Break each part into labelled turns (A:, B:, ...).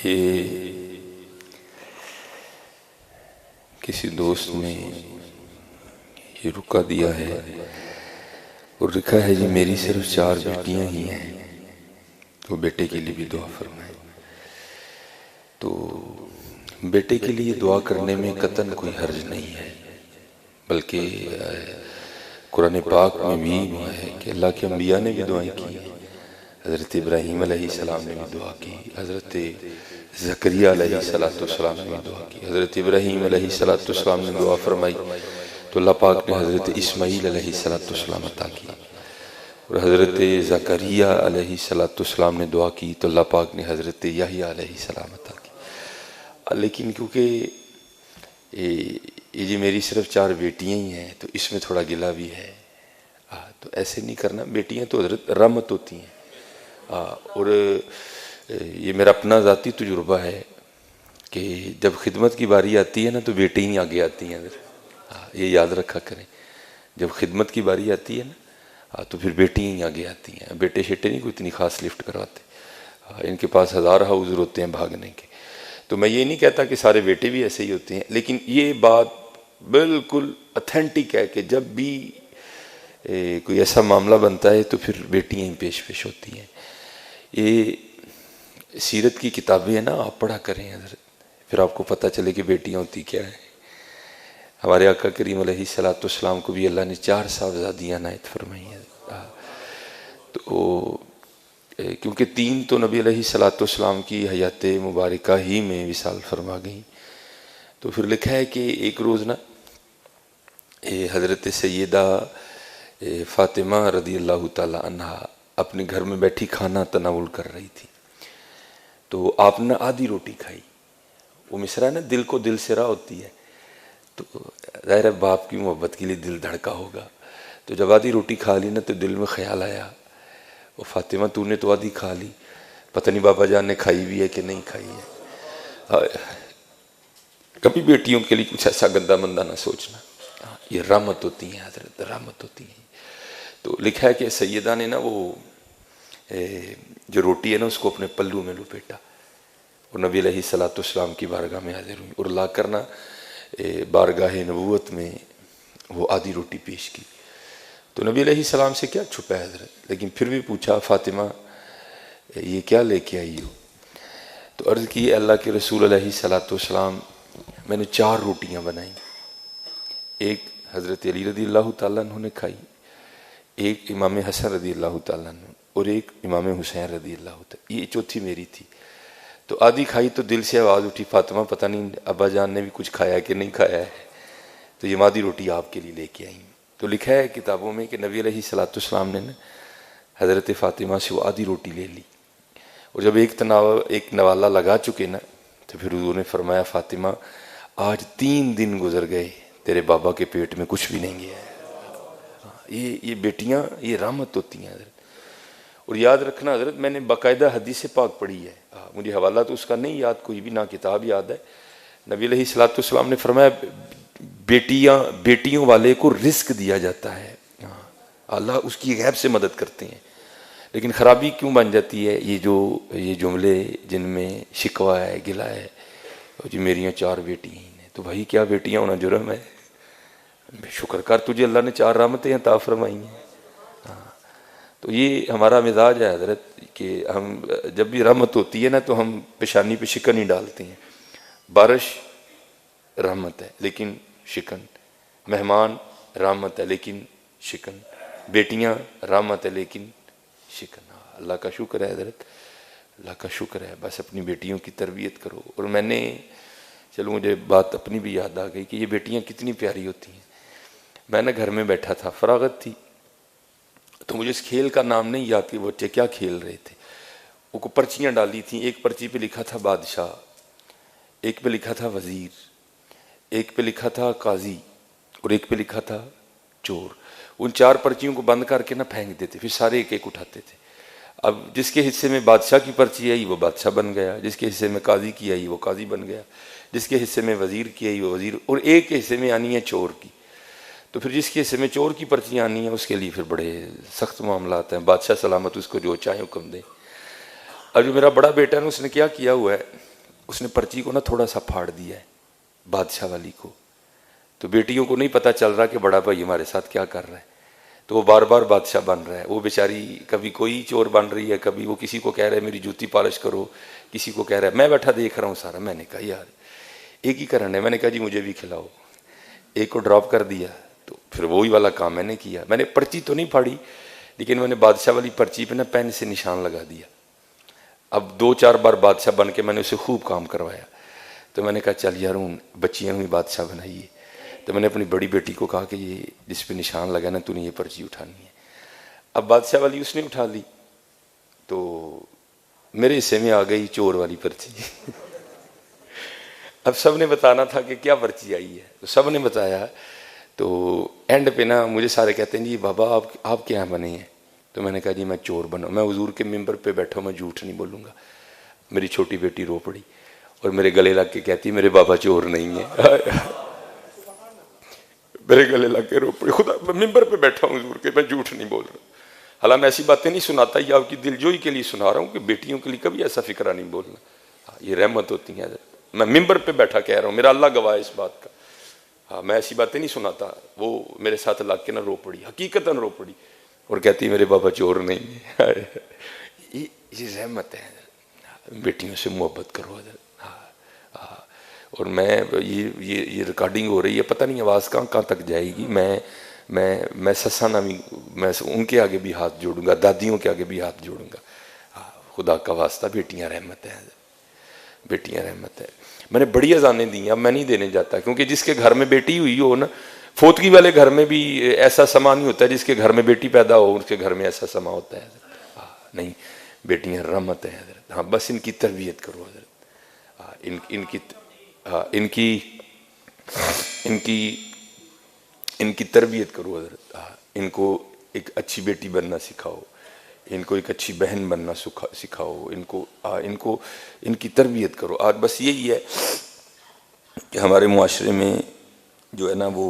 A: یہ کسی دوست نے یہ رکا دیا ہے اور لکھا ہے جی میری صرف 4 بیٹیاں ہی ہیں، تو بیٹے کے لیے بھی دعا فرمائیں۔ تو بیٹے کے لیے دعا کرنے میں قطعاً کوئی حرج نہیں ہے، بلکہ قرآن پاک میں بھی ہے کہ اللہ کے انبیاء نے بھی دعائیں کی ہیں۔ حضرت ابراہیم علیہ السلام نے بھی دعا کی، حضرت زکریا علیہ السلام نے بھی دعا کی، حضرت ابراہیم علیہ السلام نے دعا فرمائی تو اللہ پاک نے حضرت اسماعیل علیہ السلام عطا کی، اور حضرت زکریا علیہ السلام نے دعا کی تو اللہ پاک نے حضرت یحییٰ علیہ السلام عطا کی۔ لیکن کیونکہ یہ جی میری صرف 4 بیٹیاں ہی ہیں تو اس میں تھوڑا گلہ بھی ہے، تو ایسے نہیں کرنا، بیٹیاں تو حضرت رحمت ہوتی ہیں۔ اور یہ میرا اپنا ذاتی تجربہ ہے کہ جب خدمت کی باری آتی ہے نا تو بیٹے ہی آگے آتی ہیں، یہ یاد رکھا کریں، جب خدمت کی باری آتی ہے نا تو پھر بیٹی ہی آگے آتی ہیں، بیٹے شیٹے نہیں کوئی اتنی خاص لفٹ کرواتے، ان کے پاس ہزار حوضر ہوتے ہیں بھاگنے کے۔ تو میں یہ نہیں کہتا کہ سارے بیٹے بھی ایسے ہی ہوتے ہیں، لیکن یہ بات بالکل اتھینٹک ہے کہ جب بھی کوئی ایسا معاملہ بنتا ہے تو پھر بیٹیاں ہی پیش ہوتی ہیں۔ یہ سیرت کی کتابیں ہیں نا، آپ پڑھا کریں حضرت، پھر آپ کو پتہ چلے کہ بیٹیاں ہوتی کیا ہیں۔ ہمارے آقا کریم علیہ السلام کو بھی اللہ نے 4 صاحبزادیاں عنایت فرمائی ہیں، تو کیونکہ 3 تو نبی علیہ السلام کی حیات مبارکہ ہی میں وصال فرما گئیں، تو پھر لکھا ہے کہ ایک روز نا حضرت سیدہ فاطمہ رضی اللہ تعالی عنہا اپنے گھر میں بیٹھی کھانا تناول کر رہی تھی، تو آپ نے آدھی روٹی کھائی۔ وہ مصرع نا دل کو دل سے راہ ہوتی ہے، تو ظاہر ہے باپ کی محبت کے لیے دل دھڑکا ہوگا، تو جب آدھی روٹی کھا لی نا تو دل میں خیال آیا، وہ فاطمہ تو نے تو آدھی کھا لی، پتہ نہیں بابا جان نے کھائی بھی ہے کہ نہیں کھائی ہے۔ کبھی بیٹیوں کے لیے کچھ ایسا گندا مندہ نہ سوچنا، یہ رحمت ہوتی ہیں حضرت، رحمت ہوتی ہیں۔ تو لکھا ہے کہ سیدہ نے نا وہ جو روٹی ہے نا اس کو اپنے پلو میں لپیٹا اور نبی علیہ السلام کی بارگاہ میں حاضر ہوئی اور لا کر نا بارگاہ نبوت میں وہ آدھی روٹی پیش کی۔ تو نبی علیہ السلام سے کیا چھپا ہے حضرت، لیکن پھر بھی پوچھا فاطمہ یہ کیا لے کے آئی ہو؟ تو عرض کی اللہ کے رسول علیہ السلام میں نے 4 روٹیاں بنائیں، ایک حضرت علی رضی اللہ تعالیٰ عنہ نے کھائی، ایک امام حسن رضی اللہ تعالیٰ عنہ اور ایک امام حسین رضی اللہ تعالیٰ، یہ چوتھی میری تھی۔ تو آدھی کھائی تو دل سے آواز اٹھی فاطمہ پتہ نہیں ابا جان نے بھی کچھ کھایا کہ نہیں کھایا ہے، تو یہ آدھی روٹی آپ کے لیے لے کے آئیں۔ تو لکھا ہے کتابوں میں کہ نبی علیہ السلام نے حضرت فاطمہ سے وہ آدھی روٹی لے لی، اور جب ایک نوالا لگا چکے نا تو پھر حضور نے فرمایا فاطمہ آج 3 دن گزر گئے تیرے بابا کے پیٹ میں کچھ بھی نہیں گیا ہے۔ یہ بیٹیاں یہ رحمت ہوتی ہیں حضرت۔ اور یاد رکھنا حضرت، میں نے باقاعدہ حدیث پاک پڑھی ہے، مجھے حوالہ تو اس کا نہیں یاد کوئی بھی، نہ کتاب یاد ہے۔ نبی علیہ السلام نے فرمایا بیٹیوں والے کو رزق دیا جاتا ہے، اللہ اس کی غیب سے مدد کرتے ہیں۔ لیکن خرابی کیوں بن جاتی ہے، یہ جملے جن میں شکوہ ہے، گلہ ہے، جی میریاں 4 بیٹیاں ہیں، تو بھائی کیا بیٹیاں ہونا جرم ہے؟ شکر کر تجھے اللہ نے 4 رحمتیں عطا فرمائی ہیں۔ تو یہ ہمارا مزاج ہے حضرت کہ ہم جب بھی رحمت ہوتی ہے نا تو ہم پیشانی پہ شکن ہی ڈالتے ہیں۔ بارش رحمت ہے لیکن شکن، مہمان رحمت ہے لیکن شکن، بیٹیاں رحمت ہے لیکن شکن۔ اللہ کا شکر ہے حضرت، اللہ کا شکر ہے، بس اپنی بیٹیوں کی تربیت کرو۔ اور میں نے چلو مجھے بات اپنی بھی یاد آ گئی کہ یہ بیٹیاں کتنی پیاری ہوتی ہیں۔ میں نے گھر میں بیٹھا تھا، فراغت تھی، تو مجھے اس کھیل کا نام نہیں یاد کہ بچے کیا کھیل رہے تھے۔ وہ کو پرچیاں ڈالی تھیں، ایک پرچی پہ لکھا تھا بادشاہ، ایک پہ لکھا تھا وزیر، ایک پہ لکھا تھا قاضی اور ایک پہ لکھا تھا چور۔ ان 4 پرچیوں کو بند کر کے نہ پھینک دیتے، پھر سارے ایک ایک اٹھاتے تھے۔ اب جس کے حصے میں بادشاہ کی پرچی آئی وہ بادشاہ بن گیا، جس کے حصے میں قاضی کی آئی وہ قاضی بن گیا، جس کے حصے میں وزیر کی آئی وہ وزیر، اور ایک کے حصے میں آنی ہے چور کی۔ تو پھر جس کے حصے میں چور کی پرچیاں آنی ہیں اس کے لیے پھر بڑے سخت معاملات ہیں، بادشاہ سلامت اس کو جو چاہے حکم دے۔ اور جو میرا بڑا بیٹا ہے اس نے کیا کیا ہوا ہے، اس نے پرچی کو نا تھوڑا سا پھاڑ دیا ہے بادشاہ والی کو. تو بیٹیوں کو نہیں پتہ چل رہا کہ بڑا بھائی ہمارے ساتھ کیا کر رہا ہے. تو وہ بار بار بادشاہ بن رہا ہے. وہ بیچاری کبھی کوئی چور بن رہی ہے, کبھی وہ کسی کو کہہ رہا ہے میری جوتی پالش کرو, کسی کو کہہ رہا ہے. میں بیٹھا دیکھ رہا ہوں سارا. میں نے کہا یار ایک ہی کرن ہے. میں نے کہا جی مجھے بھی کھلاؤ. ایک کو ڈراپ کر دیا. تو پھر وہی والا کام میں نے کیا. میں نے پرچی تو نہیں پھاڑی, لیکن میں نے بادشاہ والی پرچی پہ نا پین سے نشان لگا دیا. اب 2-4 بار بادشاہ بن کے میں نے اسے خوب کام کروایا. تو میں نے کہا چل یار ہوں بچیاں ہوئی بادشاہ بنائیے. تو میں نے اپنی بڑی بیٹی کو کہا کہ یہ جس پہ نشان لگا نا تو نے یہ پرچی اٹھانی ہے. اب بادشاہ والی اس نے اٹھا لی. تو میرے حصے میں آ گئی چور والی پرچی. اب سب نے بتانا تھا کہ کیا پرچی آئی ہے. تو سب نے بتایا. تو اینڈ پہ نا مجھے سارے کہتے ہیں جی بابا آپ کیا بنے ہیں. تو میں نے کہا جی میں چور بنا. میں حضور کے ممبر پہ بیٹھا ہوں, میں جھوٹ نہیں بولوں گا. میری چھوٹی بیٹی رو پڑی اور میرے گلے لگ کے کہتی میرے بابا چور نہیں ہے. میرے گلے لگ کے رو پڑی. خدا میں ممبر پہ بیٹھا ہوں حضور کے, میں جھوٹ نہیں بول رہا. حالانکہ میں ایسی باتیں نہیں سناتا, یہ آپ کی دلجوئی کے لیے سنا رہا ہوں کہ بیٹیوں کے لیے کبھی ایسا فکرہ نہیں بولنا. یہ رحمت ہوتی ہیں. میں ممبر پہ بیٹھا کہہ رہا ہوں, میرا اللہ گواہ ہے اس بات کا. ہاں میں ایسی باتیں نہیں سناتا. وہ میرے ساتھ لگ کے نہ رو پڑی, حقیقتاً رو پڑی اور کہتی میرے بابا چور نہیں ہے. یہ رحمت ہے. بیٹیوں سے محبت کرو. اور میں یہ ریکارڈنگ ہو رہی ہے, پتہ نہیں آواز کہاں تک جائے گی. میں سسا نامی میں ان کے آگے بھی ہاتھ جوڑوں گا, دادیوں کے آگے بھی ہاتھ جوڑوں گا. خدا کا واسطہ بیٹیاں رحمت ہیں, بیٹیاں رحمت ہے. میں نے بڑی اذانیں دی ہیں, اب میں نہیں دینے جاتا, کیونکہ جس کے گھر میں بیٹی ہوئی ہو نا, فوتگی والے گھر میں بھی ایسا سما نہیں ہوتا. جس کے گھر میں بیٹی پیدا ہو اس کے گھر میں ایسا سما ہوتا ہے. نہیں, بیٹیاں رحمت ہیں حضرت. ہاں بس ان کی تربیت کرو حضرت. ان کی تربیت کرو حضرت. ان کو ایک اچھی بیٹی بننا سکھاؤ, ان کو ایک اچھی بہن بننا سکھاؤ. ان کی تربیت کرو. آج بس یہی ہے کہ ہمارے معاشرے میں جو ہے نا وہ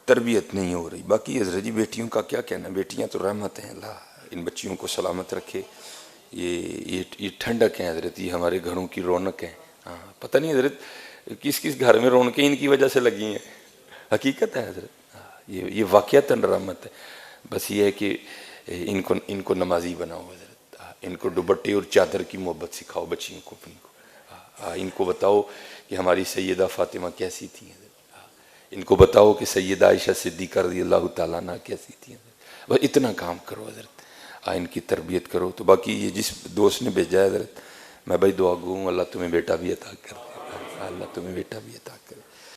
A: تربیت نہیں ہو رہی. باقی حضرت جی بیٹیوں کا کیا کہنا, بیٹیاں تو رحمت ہیں. اللہ ان بچیوں کو سلامت رکھے. یہ ٹھنڈک ہیں حضرت, یہ ہمارے گھروں کی رونق ہیں. ہاں پتہ نہیں حضرت کس گھر میں رونقیں ان کی وجہ سے لگی ہیں. حقیقت ہے حضرت, یہ واقعتاً رحمت ہے. بس یہ ہے کہ ان کو نمازی بناؤ حضرت. ان کو دوپٹے اور چادر کی محبت سکھاؤ بچیوں کو اپنی کو. ان کو بتاؤ کہ ہماری سیدہ فاطمہ کیسی تھی حضرت. ان کو بتاؤ کہ سیدہ عائشہ صدیقہ رضی اللہ تعالیٰ عنہ کیسی تھی حضرت. بس اتنا کام کرو حضرت, ان کی تربیت کرو. تو باقی یہ جس دوست نے بھیجا ہے حضرت, میں بھائی دعا گوں اللہ تمہیں بیٹا بھی عطا کر دے. اللہ تمہیں بیٹا بھی عطا کرے.